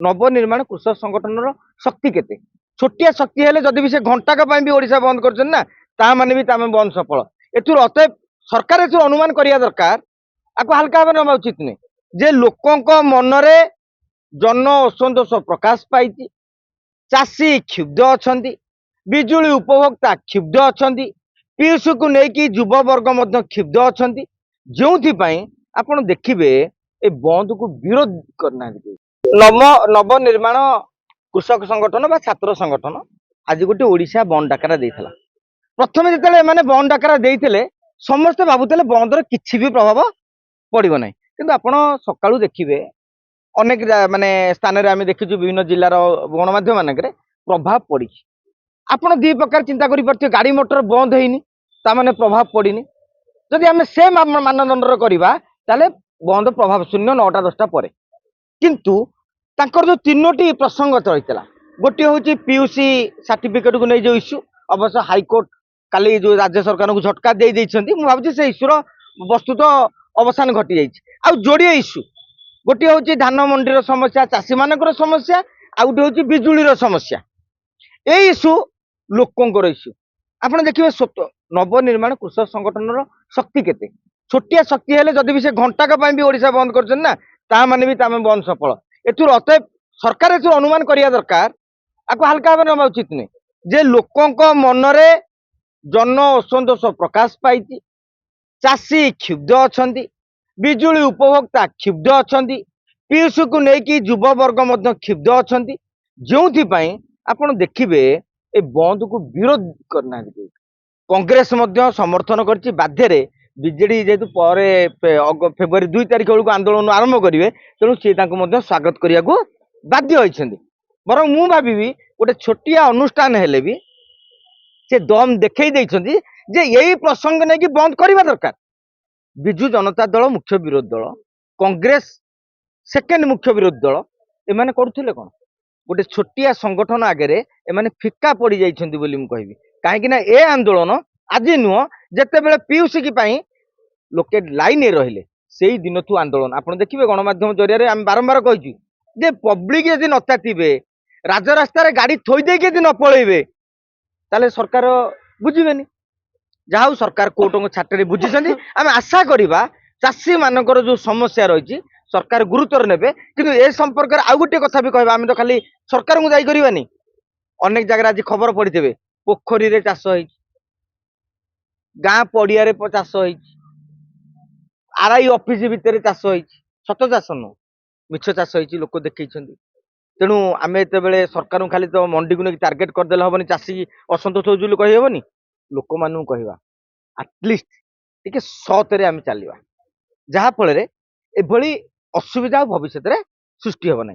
नवनिर्माण कृषक संगठन शक्ति केते छोटिया शक्ति हेले जदि भी से घंटाक भी ओडिशा बंद कर ना ता माने भी तामे बंद सफल एथुर अतएव सरकार एथुर अनुमान करिया दरकार आपको हल्का भाव नवा उचित नहीं जे लोकंक मनरे जन असंतोष प्रकाश पाई चाषी क्षुब्ध अच्छा बिजुली उपभोक्ता क्षुब्ध अच्छा पीयूष को लेकिन युववर्ग क्षुब्ध अच्छा जो आपण देखिए ए बंद को विरोध करना नवनिर्माण कृषक संगठन बा छात्र संगठन आज गोटे ओडिशा बंद डाकरा देइथला प्रथम जिते मैंने बंद डाकरा देइथिले समस्ते भावुले बंदर किसी भी प्रभाव पड़ो ना कि आप सका देखिए अनेक माने स्थान में आम देखीचु विभिन्न जिलार गणमाध्यम मानक प्रभाव पड़ी आपण दी प्रकार चिंता कर गाड़ी मोटर बंद होनी ताने प्रभाव पड़ी जदि आम से मानदंडर करवा बंद प्रभाव शून्य 9टा 10टा पर किंतु तांकर जो तीनोटी प्रसंग चलता गोटे हूँ पीयूसी सर्टिफिकेट को नहीं जो इश्यू अवश्य हाईकोर्ट काली जो राज्य सरकार को झटका दे भावी से इश्यूर वस्तुत अवसान घटी जाइए जोड़े इश्यू गोटे हूँ धान मंडीर समस्या चाषी मानकर समस्या आ गोटे हूँ बिजुलीर समस्या ये इश्यू लोकंर इश्यू आप देखिए नवनिर्माण कृषक संगठन शक्ति केते छोटिया शक्ति हेले जदि भी से घंटाक भी ओडिशा बंद कर ना ता माने भी तामे बंद सफल एथुर अतएव सरकार एथुर अनुमान करिया दरकार आपको हल्का भाव नवा उचित नहीं जे लोकंक मनरे जन असंतोष प्रकाश पाई चाषी क्षुब्ध अच्छा बिजुली उपभोक्ता क्षुब्ध अच्छा पीयूष को लेकिन युववर्ग क्षुब्ध अच्छा जो आपण देखिए ए बंद को विरोध करना कांग्रेस समर्थन कर बाध्य बीजेडी जेहेतु फेब्रुआरी 2 तारिख बेलू आंदोलन आरंभ करेंगे तेणु सी स्वागत करने को बाध्य होती बर मु भावी गोटे छोटिया अनुष्ठान हेले भी से दम देखई जे यही प्रसंग नहीं कि बंद करवा दरकार विजु जनता दल मुख्य विरोधी दल कांग्रेस सेकेंड मुख्य विरोधी दल एमाने करुथिले कोन गोटे छोटिया संगठन आगे एमाने फिका पड़ जाइछन्ती बोली मु कहबी काहेकि ना ए आंदोलन आज नुह जेते बेले पीयूसी की पई लोके लाइन रहिले से दिन ठू आंदोलन आप देखिए गणमाध्यम जरिया आम बारंबार कही जे पब्लिक यदि नचातिबे राजरास्तार गाड़ी थोई देके यदि न पलैबे ताले सरकार बुझिबेनी जहाँ सरकार कोर्ट को छाटे बुझी आम आशा करवा चाषी मानकर जो समस्या रही सरकार गुरुत्व नेबे किंतु ए संपर्क आउ गोटे कथा भी कहबा आम तो खाली सरकार को दायी करवानी अनेक जगह आज खबर पड़े पोखरी रे चाष होई गाँ पड़िया रे चाष होई आरआई ऑफिस भितर चाष होई सत चाष नु मिछ चाष होई लोक देखई तेणु आम एत सरकार खाली तो मंडी को लेकिन टार्गेट करदे हेनी चाषी असंतोष हो कहीहबनी लोक मानू कहवा आटलिस्ट टिके सतरे आम चलवा जहाँफल एभली असुविधा भविष्य में सृष्टि हे ना।